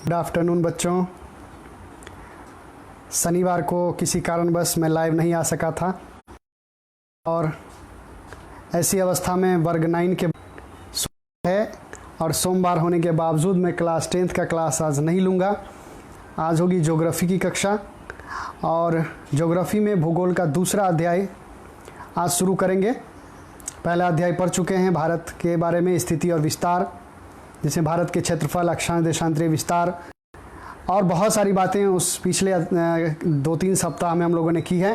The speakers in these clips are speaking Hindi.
गुड आफ्टरनून बच्चों। शनिवार को किसी कारणवश मैं लाइव नहीं आ सका था और ऐसी अवस्था में वर्ग 9 के है और सोमवार होने के बावजूद मैं क्लास 10th का क्लास आज नहीं लूँगा। आज होगी ज्योग्राफी की कक्षा और ज्योग्राफी में भूगोल का दूसरा अध्याय आज शुरू करेंगे। पहला अध्याय पढ़ चुके हैं भारत के बारे में, स्थिति और विस्तार, जिसमें भारत के क्षेत्रफल, अक्षांश, देशांतरीय विस्तार और बहुत सारी बातें उस पिछले 2-3 सप्ताह में हम लोगों ने की है।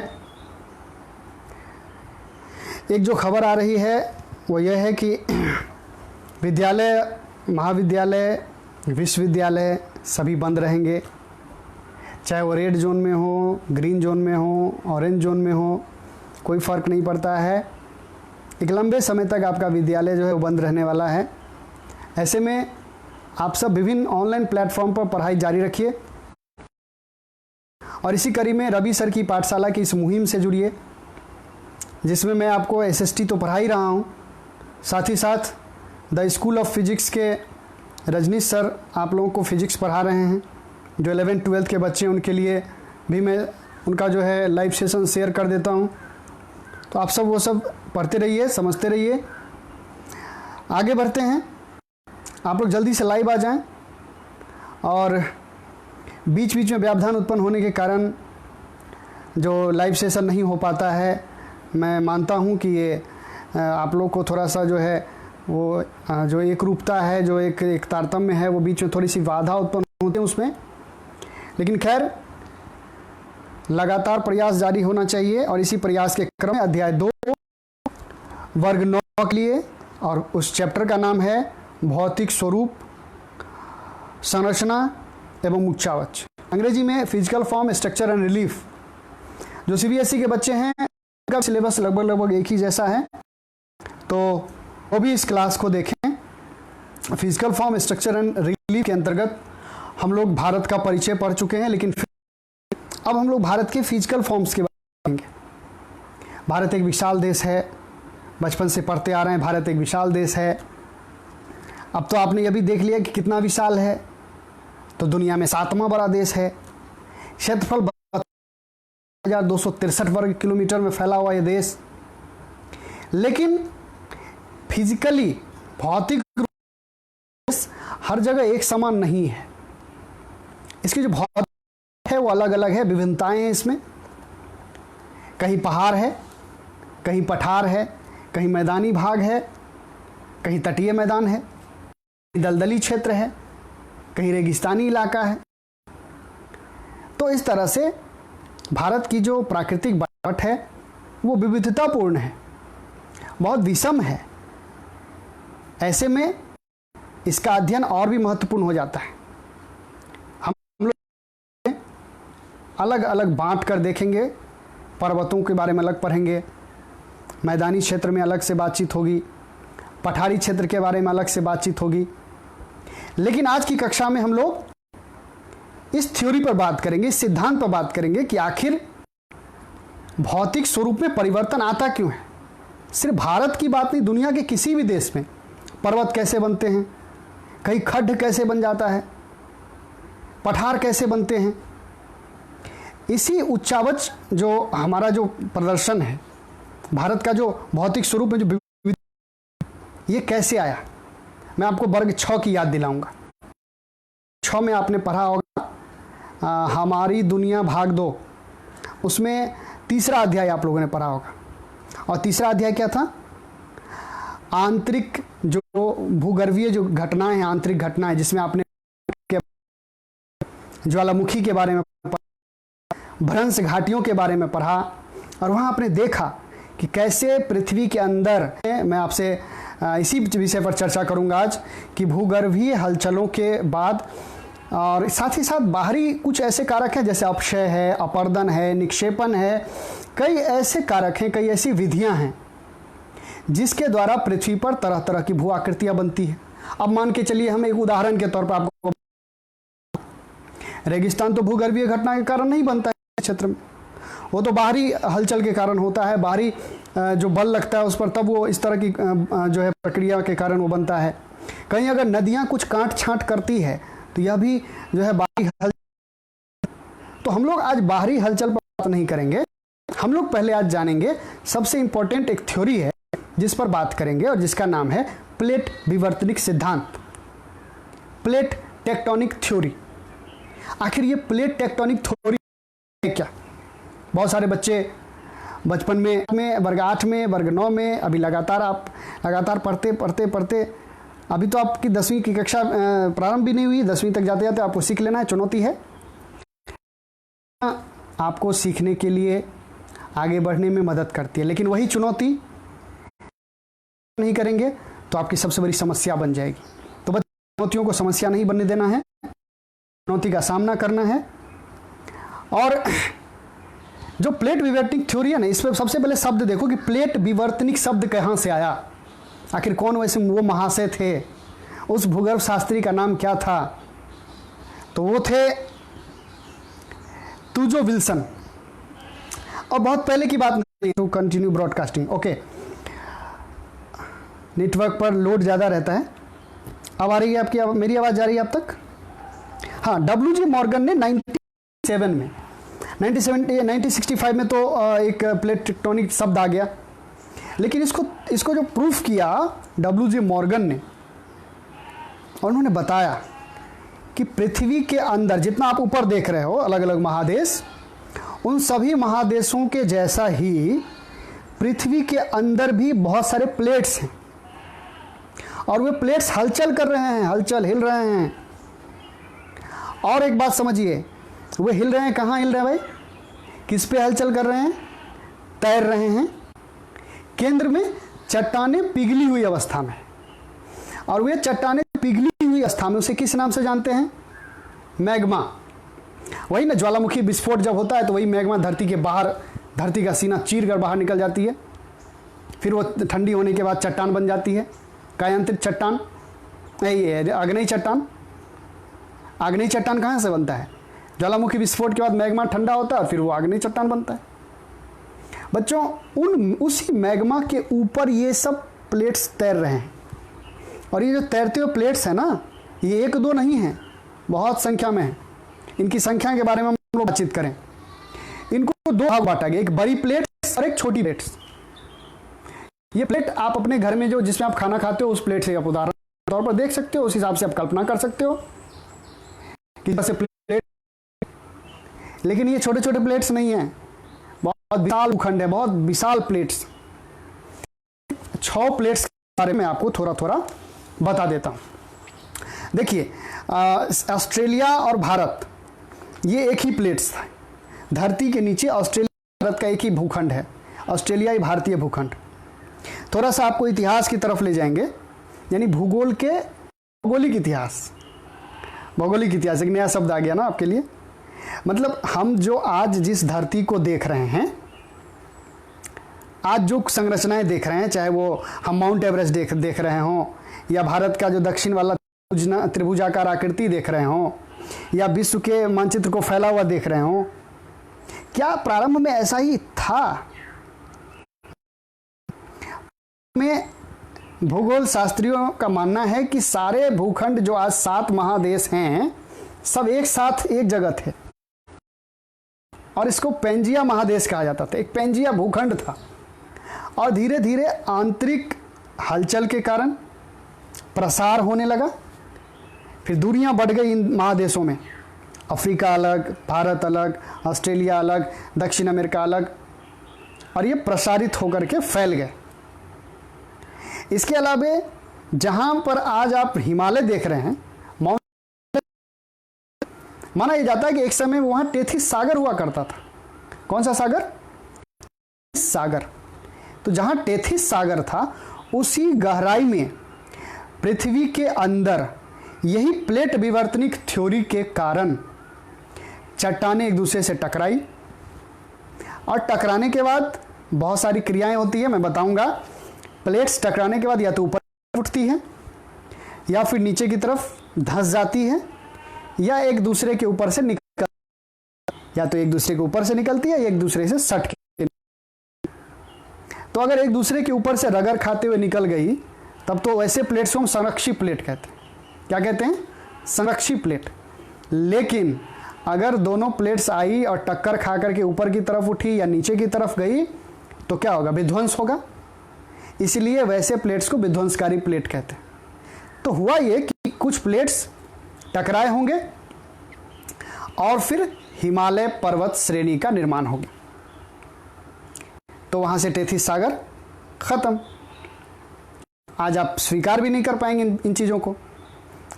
एक जो खबर आ रही है वो यह है कि विद्यालय, महाविद्यालय, विश्वविद्यालय सभी बंद रहेंगे, चाहे वो रेड जोन में हो, ग्रीन जोन में हो, ऑरेंज जोन में हो, कोई फ़र्क नहीं पड़ता है। एक लंबे समय तक आपका विद्यालय जो है वो बंद रहने वाला है। ऐसे में आप सब विभिन्न ऑनलाइन प्लेटफॉर्म पर पढ़ाई जारी रखिए और इसी कड़ी में रवि सर की पाठशाला की इस मुहिम से जुड़िए, जिसमें मैं आपको एसएसटी तो पढ़ा ही रहा हूँ, साथ ही साथ द स्कूल ऑफ फिजिक्स के रजनीश सर आप लोगों को फिजिक्स पढ़ा रहे हैं। जो 11th-12th के बच्चे हैं उनके लिए भी मैं उनका जो है लाइव सेशन शेयर कर देता हूँ। तो आप सब वो सब पढ़ते रहिए, समझते रहिए। आगे बढ़ते हैं, आप लोग जल्दी से लाइव आ जाएं और बीच बीच में व्यवधान उत्पन्न होने के कारण जो लाइव सेशन नहीं हो पाता है, मैं मानता हूं कि ये आप लोग को थोड़ा सा जो है वो जो एक रूपता है, जो एक तारतम्य है, वो बीच में थोड़ी सी बाधा उत्पन्न होती है उसमें। लेकिन खैर, लगातार प्रयास जारी होना चाहिए और इसी प्रयास के क्रम में अध्याय 2 वर्ग 9 के लिए, और उस चैप्टर का नाम है भौतिक स्वरूप, संरचना एवं उच्चावच, अंग्रेजी में physical form, structure and relief. जो सीबीएसई के बच्चे हैं उनका सिलेबस लगभग एक ही जैसा है, तो वो भी इस क्लास को देखें। Physical form, structure and relief के अंतर्गत हम लोग भारत का परिचय पढ़ चुके हैं, लेकिन अब हम लोग भारत के फिजिकल फॉर्म्स के बारे में पढ़ेंगे। भारत एक विशाल देश है, बचपन से पढ़ते आ रहे हैं, भारत एक विशाल देश है। अब तो आपने ये भी देख लिया कि कितना विशाल है, तो दुनिया में 7वां बड़ा देश है। क्षेत्रफल 1263 वर्ग किलोमीटर में फैला हुआ ये देश, लेकिन फिजिकली, भौतिक रूप से हर जगह एक समान नहीं है। इसकी जो भौतिक है वो अलग अलग है, विभिन्नताएं हैं इसमें। कहीं पहाड़ है, कहीं पठार है, कहीं मैदानी भाग है, कहीं तटीय मैदान है, दलदली क्षेत्र है, कहीं रेगिस्तानी इलाका है। तो इस तरह से भारत की जो प्राकृतिक बनावट है वो विविधतापूर्ण है, बहुत विषम है। ऐसे में इसका अध्ययन और भी महत्वपूर्ण हो जाता है। हम लोग अलग अलग बांट कर देखेंगे, पर्वतों के बारे में अलग पढ़ेंगे, मैदानी क्षेत्र में अलग से बातचीत होगी, पठारी क्षेत्र के बारे में अलग से बातचीत होगी। लेकिन आज की कक्षा में हम लोग इस थ्योरी पर बात करेंगे, इस सिद्धांत पर बात करेंगे कि आखिर भौतिक स्वरूप में परिवर्तन आता क्यों है। सिर्फ भारत की बात नहीं, दुनिया के किसी भी देश में पर्वत कैसे बनते हैं, कहीं खड्ड कैसे बन जाता है, पठार कैसे बनते हैं। इसी उच्चावच जो हमारा जो प्रदर्शन है, भारत का जो भौतिक स्वरूप में जो ये कैसे आया, मैं आपको वर्ग 6 की याद दिलाऊंगा। 6 में आपने पढ़ा होगा हमारी दुनिया भाग 2, उसमें तीसरा अध्याय आप लोगों ने पढ़ा होगा। और तीसरा अध्याय क्या था? आंतरिक जो भूगर्भीय जो घटनाएं हैं, आंतरिक घटनाएं, जिसमें आपने ज्वालामुखी के बारे में पढ़ा, भ्रंश घाटियों के बारे में पढ़ा, और वहाँ आपने देखा कि कैसे पृथ्वी के अंदर, मैं आपसे इसी विषय पर चर्चा करूंगा आज, कि भूगर्भीय हलचलों के बाद और साथ ही साथ बाहरी कुछ ऐसे कारक हैं जैसे अपक्षय है, अपर्दन है, निक्षेपण है, कई ऐसे कारक हैं, कई ऐसी विधियां हैं जिसके द्वारा पृथ्वी पर तरह तरह की भू आकृतियां बनती है। अब मान के चलिए, हम एक उदाहरण के तौर पर आपको, रेगिस्तान तो भूगर्भीय घटना के कारण नहीं बनता है क्षेत्र में, वो तो बाहरी हलचल के कारण होता है, बाहरी जो बल लगता है उस पर, तब वो इस तरह की जो है प्रक्रिया के कारण वो बनता है। कहीं अगर नदियां कुछ काट छांट करती है तो यह भी जो है बाहरी हलचल। तो हम लोग आज बाहरी हलचल पर बात नहीं करेंगे, हम लोग पहले आज जानेंगे सबसे इंपॉर्टेंट एक थ्योरी है जिस पर बात करेंगे और जिसका नाम है प्लेट विवर्तनिक सिद्धांत, प्लेट टेक्टोनिक थ्योरी। आखिर ये प्लेट टेक्टोनिक थ्योरी है क्या? बहुत सारे बच्चे बचपन में वर्ग 8 में वर्ग 9 में अभी लगातार पढ़ते अभी तो आपकी 10वीं की कक्षा प्रारंभ भी नहीं हुई, 10वीं तक जाते जाते आपको सीख लेना है, चुनौती है। आपको सीखने के लिए आगे बढ़ने में मदद करती है, लेकिन वही चुनौती नहीं करेंगे तो आपकी सबसे बड़ी समस्या बन जाएगी। तो बस चुनौतियों को समस्या नहीं बनने देना है, चुनौती का सामना करना है। और जो प्लेट विवर्तनिक थ्योरी है ना, इसमें सबसे पहले शब्द देखो कि प्लेट विवर्तनिक शब्द कहाँ से आया, आखिर कौन वैसे वो महाशय थे, उस भूगर्भ शास्त्री का नाम क्या था? तो वो थे तुजो विल्सन। और बहुत पहले की बात नहीं, to continue broadcasting. Okay, network पर लोड ज़्यादा रहता है। अब आ रही है आपकी, मेरी आवाज़ जा रही है आप तक? हाँ, डब्ल्यू.जी. मॉर्गन ने 1965 में तो एक प्लेट टेक्टोनिक शब्द आ गया, लेकिन इसको जो प्रूफ किया डब्ल्यू.जी. मॉर्गन ने, और उन्होंने बताया कि पृथ्वी के अंदर जितना आप ऊपर देख रहे हो अलग अलग महादेश, उन सभी महादेशों के जैसा ही पृथ्वी के अंदर भी बहुत सारे प्लेट्स हैं, और वे प्लेट्स हलचल कर रहे हैं, हिल रहे हैं। और एक बात समझिए, वे हिल रहे हैं, कहाँ हिल रहे हैं भाई? किस पे हलचल कर रहे हैं? तैर रहे हैं। केंद्र में चट्टानें पिघली हुई अवस्था में, और वे चट्टानें पिघली हुई अवस्था में उसे किस नाम से जानते हैं? मैग्मा। वही ना, ज्वालामुखी विस्फोट जब होता है तो वही मैग्मा धरती के बाहर, धरती का सीना चीर कर बाहर निकल जाती है, फिर वो ठंडी होने के बाद चट्टान बन जाती है, कायांतरित चट्टान, आग्नेय चट्टान। आग्नेय चट्टान कहाँ से बनता है? ज्वालामुखी विस्फोट के बाद मैग्मा ठंडा होता है, फिर वो आग्नेय चट्टान बनता है। बच्चों, उसी मैग्मा के ऊपर ये सब प्लेट्स तैर रहे हैं, और ये जो तैरते हुए प्लेट्स हैं ना, ये 1-2 नहीं हैं, बहुत संख्या में है। इनकी संख्या के बारे में हम लोग बातचीत करें। इनको 2 भाग बांटा गया, एक बड़ी प्लेट और एक छोटी प्लेट। ये प्लेट आप अपने घर में जो जिसमें आप खाना खाते हो उस प्लेट से आप उदाहरण तौर पर देख सकते हो, उस हिसाब से आप कल्पना कर सकते हो कि जैसे प्लेट। लेकिन ये छोटे छोटे प्लेट्स नहीं हैं, बहुत विशाल भूखंड है, बहुत विशाल प्लेट्स। 6 प्लेट्स के बारे में आपको थोड़ा थोड़ा बता देता हूँ। देखिए, ऑस्ट्रेलिया और भारत ये एक ही प्लेट्स था। धरती के नीचे ऑस्ट्रेलिया भारत का एक ही भूखंड है, ऑस्ट्रेलियाई भारतीय भूखंड। थोड़ा सा आपको इतिहास की तरफ ले जाएंगे, यानी भूगोलिक इतिहास एक नया शब्द आ गया ना आपके लिए। मतलब हम जो आज जिस धरती को देख रहे हैं, आज जो संरचनाएं देख रहे हैं, चाहे वो हम माउंट एवरेस्ट देख रहे हों, या भारत का जो दक्षिण वाला त्रिभुजाकार आकृति देख रहे हों, या विश्व के मानचित्र को फैला हुआ देख रहे हों, क्या प्रारंभ में ऐसा ही था? में भूगोल शास्त्रियों का मानना है कि सारे भूखंड जो आज 7 महादेश हैं, सब एक साथ एक जगह थे, और इसको पेंजिया महादेश कहा जाता था। एक पेंजिया भूखंड था, और धीरे धीरे आंतरिक हलचल के कारण प्रसार होने लगा, फिर दूरियां बढ़ गई इन महादेशों में। अफ्रीका अलग, भारत अलग, ऑस्ट्रेलिया अलग, दक्षिण अमेरिका अलग, और ये प्रसारित होकर के फैल गए। इसके अलावा जहां पर आज आप हिमालय देख रहे हैं, माना जाता है कि एक समय में वहां टेथिस सागर हुआ करता था। कौन सा सागर? सागर। तो जहां टेथिस सागर था, उसी गहराई में पृथ्वी के अंदर यही प्लेट विवर्तनिक थ्योरी के कारण चट्टानें एक दूसरे से टकराई, और टकराने के बाद बहुत सारी क्रियाएं होती है, मैं बताऊंगा। प्लेट्स टकराने के बाद या तो ऊपर उठती हैं, या फिर नीचे की तरफ धंस जाती है, या एक दूसरे के ऊपर से निकल, या तो एक दूसरे के ऊपर से निकलती है या एक दूसरे से सट के। तो अगर एक दूसरे के ऊपर से रगड़ खाते हुए निकल गई, तब तो वैसे प्लेट्स को हम संरक्षी प्लेट कहते हैं। क्या कहते हैं? संरक्षी प्लेट। लेकिन अगर दोनों प्लेट्स आई और टक्कर खा करके ऊपर की तरफ उठी या नीचे की तरफ गई तो क्या होगा? विध्वंस होगा। इसलिए वैसे प्लेट्स को विध्वंसकारी प्लेट कहते हैं। तो हुआ ये कि कुछ प्लेट्स टकराए होंगे और फिर हिमालय पर्वत श्रेणी का निर्माण हो गया। तो वहां से टेथिस सागर खत्म। आज आप स्वीकार भी नहीं कर पाएंगे इन चीज़ों को,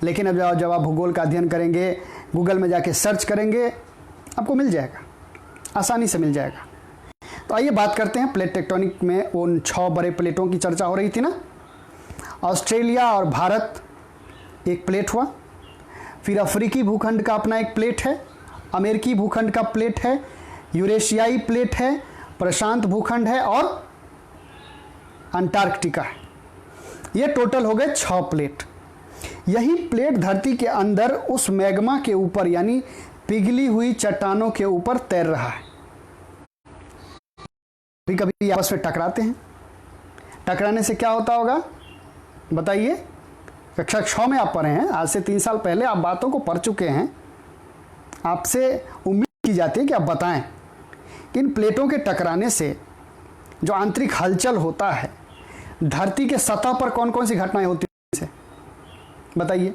लेकिन अब जब आप भूगोल का अध्ययन करेंगे, गूगल में जाके सर्च करेंगे, आपको मिल जाएगा, आसानी से मिल जाएगा। तो आइए बात करते हैं प्लेट टेक्टोनिक में उन 6 बड़े प्लेटों की चर्चा हो रही थी ना। ऑस्ट्रेलिया और भारत एक प्लेट हुआ, फिर अफ्रीकी भूखंड का अपना एक प्लेट है, अमेरिकी भूखंड का प्लेट है, यूरेशियाई प्लेट है, प्रशांत भूखंड है और अंटार्कटिका है। ये टोटल हो गए 6 प्लेट। यही प्लेट धरती के अंदर उस मैग्मा के ऊपर यानी पिघली हुई चट्टानों के ऊपर तैर रहा है। कभी कभी आपस में टकराते हैं। टकराने से क्या होता होगा बताइए? कक्षा 6 में आप पढ़े हैं, आज से 3 साल पहले आप बातों को पढ़ चुके हैं। आपसे उम्मीद की जाती है कि आप बताएं कि इन प्लेटों के टकराने से जो आंतरिक हलचल होता है, धरती के सतह पर कौन कौन सी घटनाएं होती हैं बताइए?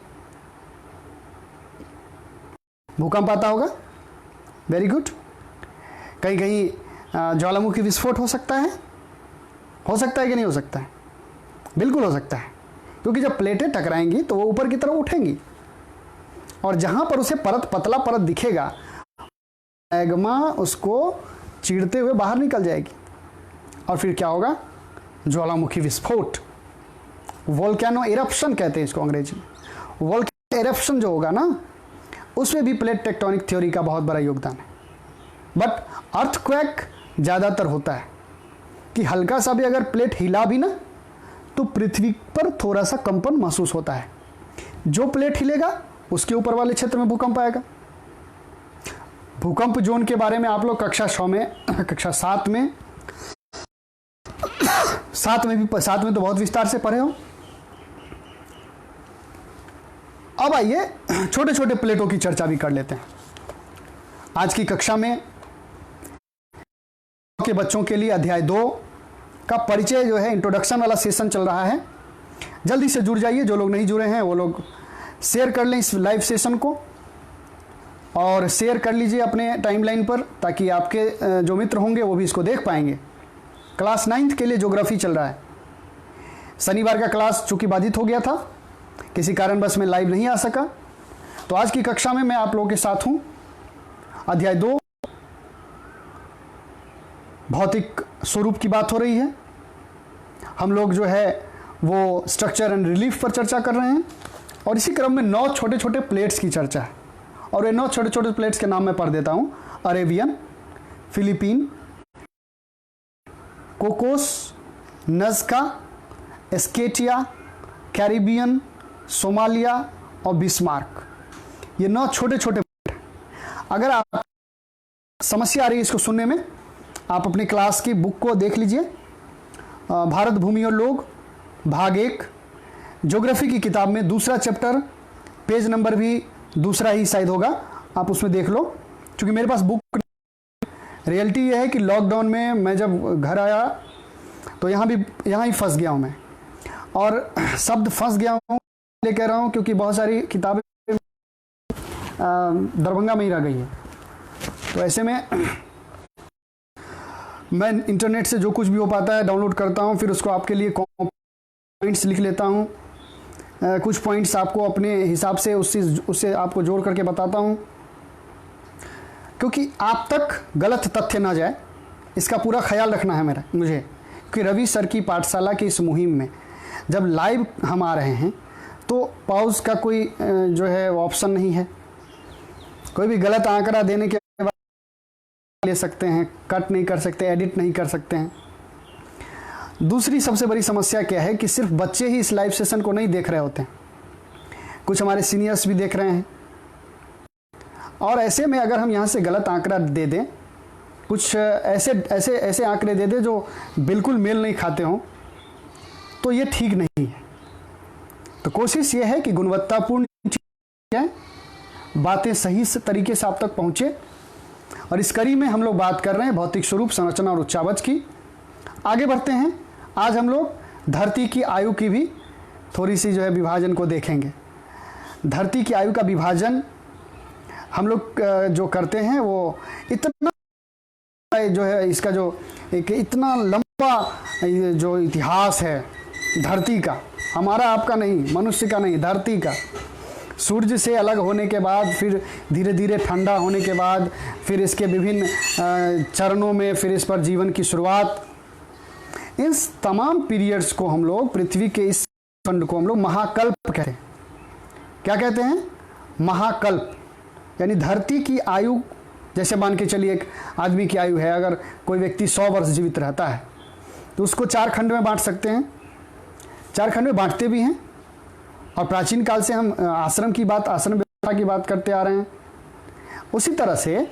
भूकंप आता होगा, वेरी गुड। कहीं कहीं ज्वालामुखी विस्फोट हो सकता है कि नहीं हो सकता है? बिल्कुल हो सकता है, क्योंकि जब प्लेटें टकराएंगी तो वो ऊपर की तरफ उठेंगी और जहां पर उसे पतला परत दिखेगा, मैग्मा उसको चीरते हुए बाहर निकल जाएगी और फिर क्या होगा? ज्वालामुखी विस्फोट, वोल्केनो इरप्शन कहते हैं इसको अंग्रेजी में। वोल्केनो इरप्शन जो होगा ना, उसमें भी प्लेट टेक्टोनिक थ्योरी का बहुत बड़ा योगदान है। बट अर्थक्वेक ज़्यादातर होता है कि हल्का सा भी अगर प्लेट हिला भी ना तो पृथ्वी पर थोड़ा सा कंपन महसूस होता है। जो प्लेट हिलेगा उसके ऊपर वाले क्षेत्र में भूकंप आएगा। भूकंप जोन के बारे में आप लोग कक्षा 7 में तो बहुत विस्तार से पढ़े हो। अब आइए छोटे छोटे प्लेटों की चर्चा भी कर लेते हैं। आज की कक्षा में के बच्चों के लिए अध्याय 2 का परिचय जो है, इंट्रोडक्शन वाला सेशन चल रहा है। जल्दी से जुड़ जाइए, जो लोग नहीं जुड़े हैं वो लोग शेयर कर लें इस लाइव सेशन को और शेयर कर लीजिए अपने टाइमलाइन पर, ताकि आपके जो मित्र होंगे वो भी इसको देख पाएंगे। क्लास 9th के लिए ज्योग्राफी चल रहा है। शनिवार का क्लास चूंकि बाधित हो गया था, किसी कारणवश मैं लाइव नहीं आ सका, तो आज की कक्षा में मैं आप लोगों के साथ हूं। अध्याय 2 भौतिक स्वरूप की बात हो रही है। हम लोग जो है वो स्ट्रक्चर एंड रिलीफ पर चर्चा कर रहे हैं और इसी क्रम में 9 छोटे छोटे प्लेट्स की चर्चा है। और ये 9 छोटे छोटे प्लेट्स के नाम मैं पढ़ देता हूं। Arabian, Philippine, Cocos, Nazca, Scotia, Caribbean, Somalia और बिस्मार्क। ये 9 छोटे छोटे प्लेट। अगर आप समस्या आ रही है इसको सुनने में, आप अपनी क्लास की बुक को देख लीजिए। भारत भूमि और लोग भाग 1 ज्योग्राफी की किताब में दूसरा चैप्टर, पेज नंबर भी दूसरा ही शायद होगा, आप उसमें देख लो। क्योंकि मेरे पास बुक, रियलिटी ये है कि लॉकडाउन में मैं जब घर आया तो यहाँ ही फंस गया हूँ मैं। और शब्द फंस गया हूँ ले कह रहा हूँ क्योंकि बहुत सारी किताबें दरभंगा में ही रह गई हैं। तो ऐसे में मैं इंटरनेट से जो कुछ भी हो पाता है डाउनलोड करता हूँ, फिर उसको आपके लिए पॉइंट्स लिख लेता हूँ। कुछ पॉइंट्स आपको अपने हिसाब से उससे आपको जोड़ करके बताता हूँ, क्योंकि आप तक गलत तथ्य ना जाए, इसका पूरा ख्याल रखना है मुझे। क्योंकि रवि सर की पाठशाला की इस मुहिम में जब लाइव हम आ रहे हैं तो पॉज का कोई जो है ऑप्शन नहीं है। कोई भी गलत आंकड़ा देने के बाद ले सकते हैं, कट नहीं कर सकते, एडिट नहीं कर सकते हैं। दूसरी सबसे बड़ी समस्या क्या है कि सिर्फ बच्चे ही इस लाइव सेशन को नहीं देख रहे होते हैं, कुछ हमारे सीनियर्स भी देख रहे हैं। और ऐसे में अगर हम यहाँ से गलत आंकड़ा दे दें, कुछ ऐसे आंकड़े दे दें जो बिल्कुल मेल नहीं खाते हों, तो ये ठीक नहीं है। तो कोशिश ये है कि गुणवत्तापूर्ण चीज़ बातें सही तरीके से आप तक पहुँचे। और इस कड़ी में हम लोग बात कर रहे हैं भौतिक स्वरूप, संरचना और उच्चावच की। आगे बढ़ते हैं। आज हम लोग धरती की आयु की भी थोड़ी सी जो है विभाजन को देखेंगे। धरती की आयु का विभाजन हम लोग जो करते हैं वो इतना जो है, इसका जो एक इतना लंबा जो इतिहास है धरती का, हमारा आपका नहीं, मनुष्य का नहीं, धरती का। सूर्य से अलग होने के बाद, फिर धीरे धीरे ठंडा होने के बाद, फिर इसके विभिन्न चरणों में फिर इस पर जीवन की शुरुआत, इस तमाम पीरियड्स को हम लोग, पृथ्वी के इस खंड को हम लोग महाकल्प कहते हैं। क्या कहते हैं? महाकल्प। यानी धरती की आयु, जैसे मान के चलिए एक आदमी की आयु है, अगर कोई व्यक्ति 100 वर्ष जीवित रहता है तो उसको 4 खंड में बांट सकते हैं। 4 खंड में बांटते भी हैं। और प्राचीन काल से हम आश्रम व्यवस्था की बात करते आ रहे हैं। उसी तरह से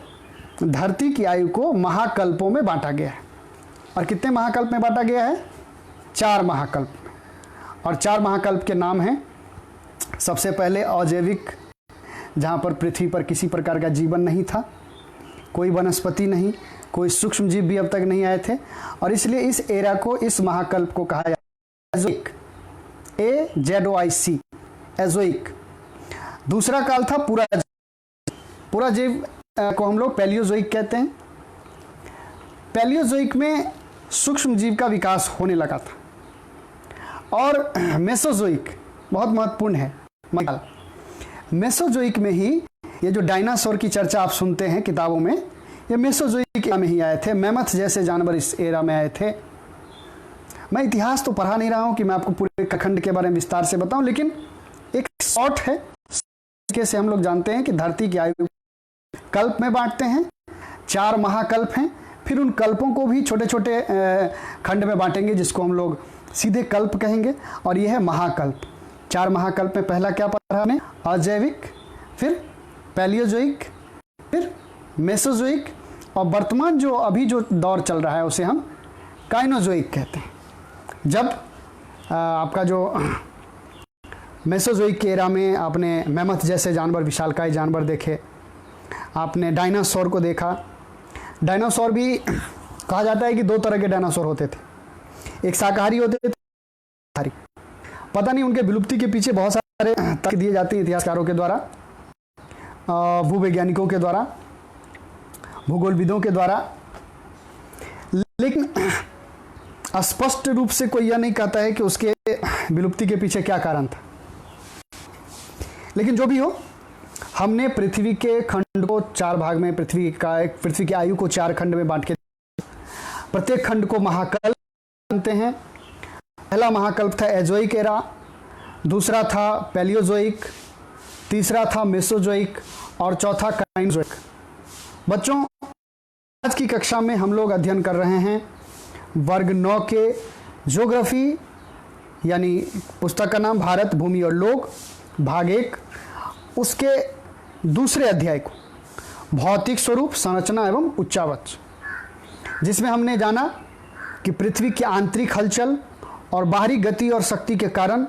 धरती की आयु को महाकल्पों में बांटा गया है। और कितने महाकल्प में बांटा गया है? 4 महाकल्प में। और 4 महाकल्प के नाम हैं, सबसे पहले अजैविक, जहाँ पर पृथ्वी पर किसी प्रकार का जीवन नहीं था, कोई वनस्पति नहीं, कोई सूक्ष्म जीव भी अब तक नहीं आए थे, और इसलिए इस एरा को, इस महाकल्प को कहा जाता है एजोइक, AZOIC, एजोइक। दूसरा काल था पुराजीव को हम लोग पैलियोजोइक कहते हैं। पैलियोजोइक में सूक्ष्म जीव का विकास होने लगा था। और मेसोजोइक बहुत महत्वपूर्ण है। मेसोजोइक में ही ये जो डायनासोर की चर्चा आप सुनते हैं किताबों में, ये मेसोजोइक एरा में ही आए थे। मैमथ जैसे जानवर इस एरा में आए थे। मैं इतिहास तो पढ़ा नहीं रहा हूं कि मैं आपको पूरे खंड के बारे में विस्तार से बताऊं, लेकिन एक शॉर्ट है, तरीके से हम लोग जानते हैं कि धरती की आयु कल्प में बांटते हैं। 4 महाकल्प हैं। फिर उन कल्पों को भी छोटे छोटे खंड में बांटेंगे, जिसको हम लोग सीधे कल्प कहेंगे। और यह है महाकल्प। 4 महाकल्प में पहला क्या पढ़ा हमने? अजैविक, फिर पैलियोजोइक, फिर मेसोजोइक, और वर्तमान जो अभी जो दौर चल रहा है उसे हम काइनोजोइक कहते हैं। जब आपका जो मेसोजोइक के एरा में आपने मैमथ जैसे जानवर, विशालकाय जानवर देखे, आपने डायनासोर को देखा। डायनासोर भी कहा जाता है कि 2 तरह के डायनासोर होते थे। एक शाकाहारी होते थे, शाकाहारी। पता नहीं उनके विलुप्ति के पीछे बहुत सारे तर्क दिए जाते हैं इतिहासकारों के द्वारा, भूवैज्ञानिकों के द्वारा, भूगोलविदों के द्वारा, लेकिन स्पष्ट रूप से कोई यह नहीं कहता है कि उसके विलुप्ति के पीछे क्या कारण था। लेकिन जो भी हो, हमने पृथ्वी के खंड को 4 भाग में, पृथ्वी की आयु को 4 खंड में बांट के, प्रत्येक खंड को महाकल्प मानते हैं। पहला महाकल्प था एजोइक एरा, दूसरा था पैलियोजोइक, तीसरा था मेसोजोइक, और चौथा काइनोजोइक। बच्चों, आज की कक्षा में हम लोग अध्ययन कर रहे हैं वर्ग 9 के ज्योग्राफी, यानी पुस्तक का नाम भारत, भूमि और लोक, भाग 1, उसके दूसरे अध्याय को, भौतिक स्वरूप, संरचना एवं उच्चावच, जिसमें हमने जाना कि पृथ्वी की आंतरिक हलचल और बाहरी गति और शक्ति के कारण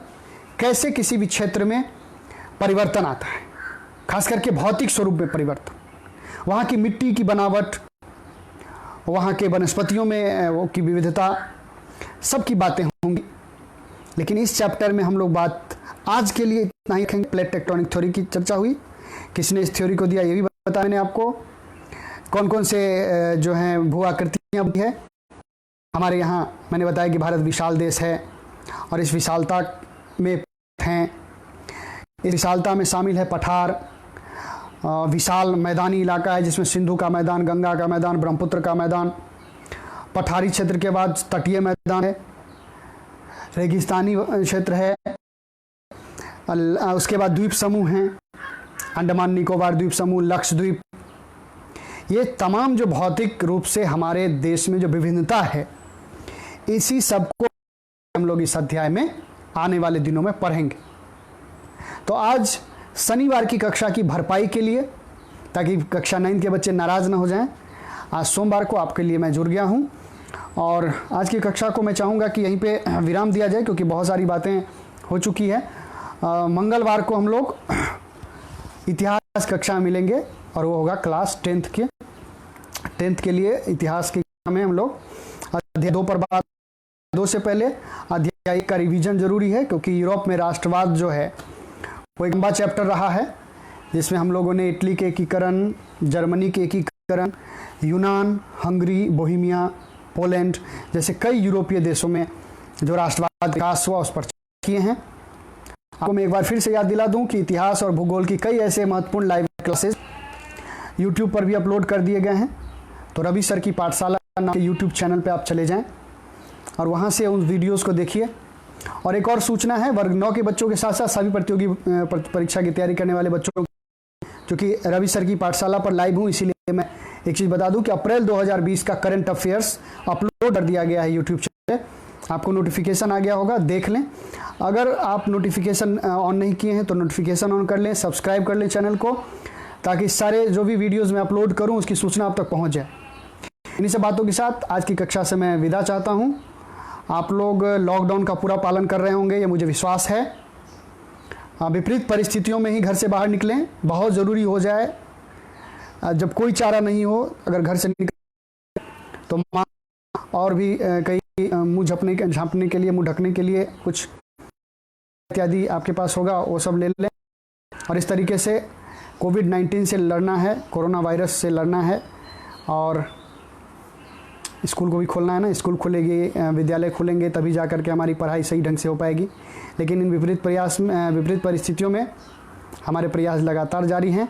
कैसे किसी भी क्षेत्र में परिवर्तन आता है, खास करके भौतिक स्वरूप में परिवर्तन। वहाँ की मिट्टी की बनावट, वहाँ के वनस्पतियों में वो की विविधता, सब की बातें होंगी। लेकिन इस चैप्टर में हम लोग बात आज के लिए इतना ही रखेंगे। प्लेट टेक्टोनिक थ्योरी की चर्चा हुई, किसने इस थ्योरी को दिया ये भी बताया मैंने आपको, कौन कौन से जो हैं भू आकृतियाँ है। हमारे यहाँ मैंने बताया कि भारत विशाल देश है, और इस विशालता में हैं, इस विशालता में शामिल है पठार, विशाल मैदानी इलाका है जिसमें सिंधु का मैदान, गंगा का मैदान, ब्रह्मपुत्र का मैदान। पठारी क्षेत्र के बाद तटीय मैदान है, रेगिस्तानी क्षेत्र है, उसके बाद द्वीप समूह हैं, अंडमान निकोबार द्वीप समूह, लक्षद्वीप। ये तमाम जो भौतिक रूप से हमारे देश में जो विभिन्नता है, इसी सबको हम लोग इस अध्याय में आने वाले दिनों में पढ़ेंगे। तो आज शनिवार की कक्षा की भरपाई के लिए, ताकि कक्षा 9 के बच्चे नाराज़ ना हो जाएं, आज सोमवार को आपके लिए मैं जुड़ गया हूं, और आज की कक्षा को मैं चाहूँगा कि यहीं पे विराम दिया जाए, क्योंकि बहुत सारी बातें हो चुकी है। मंगलवार को हम लोग इतिहास कक्षा में मिलेंगे और वो होगा क्लास 10th के लिए इतिहास की कक्षा में हम लोग अध्याय 2 पर बात। 2 से पहले अध्याय 1 का रिवीजन जरूरी है, क्योंकि यूरोप में राष्ट्रवाद जो है वो एक लंबा चैप्टर रहा है, जिसमें हम लोगों ने इटली के एकीकरण, जर्मनी के एकीकरण, यूनान, हंगरी, बोहेमिया, पोलैंड जैसे कई यूरोपीय देशों में जो राष्ट्रवाद विकास हुआ उस पर किए हैं। आपको मैं एक बार फिर से याद दिला दूं कि इतिहास और भूगोल की कई ऐसे महत्वपूर्ण लाइव क्लासेस यूट्यूब पर भी अपलोड कर दिए गए हैं। तो रवि सर की पाठशाला नाम के यूट्यूब चैनल पे आप चले जाएं और वहां से उन वीडियोस को देखिए। और एक और सूचना है, वर्ग 9 के बच्चों के साथ साथ सभी प्रतियोगी परीक्षा की तैयारी करने वाले बच्चों, क्योंकि रवि सर की पाठशाला पर लाइव हूँ, इसीलिए मैं एक चीज़ बता दूं कि अप्रैल 2020 का करंट अफेयर्स अपलोड कर दिया गया है यूट्यूब चैनल पे। आपको नोटिफिकेशन आ गया होगा, देख लें। अगर आप नोटिफिकेशन ऑन नहीं किए हैं तो नोटिफिकेशन ऑन कर लें, सब्सक्राइब कर लें चैनल को, ताकि सारे जो भी वीडियोज़ मैं अपलोड करूँ उसकी सूचना आप तक पहुँच जाए। इन्हीं सब बातों के साथ आज की कक्षा से मैं विदा चाहता हूँ। आप लोग लॉकडाउन का पूरा पालन कर रहे होंगे, ये मुझे विश्वास है। विपरीत परिस्थितियों में ही घर से बाहर निकलें, बहुत ज़रूरी हो जाए, जब कोई चारा नहीं हो, अगर घर से निकल तो और भी कई मुँह झाँपने के लिए, मुँह ढकने के लिए कुछ इत्यादि आपके पास होगा, वो सब ले लें। और इस तरीके से कोविड-19 से लड़ना है, कोरोना वायरस से लड़ना है। और स्कूल को भी खोलना है ना, स्कूल खुलेगी, विद्यालय खुलेंगे, तभी जा कर के हमारी पढ़ाई सही ढंग से हो पाएगी। लेकिन इन विपरीत परिस्थितियों में हमारे प्रयास लगातार जारी हैं।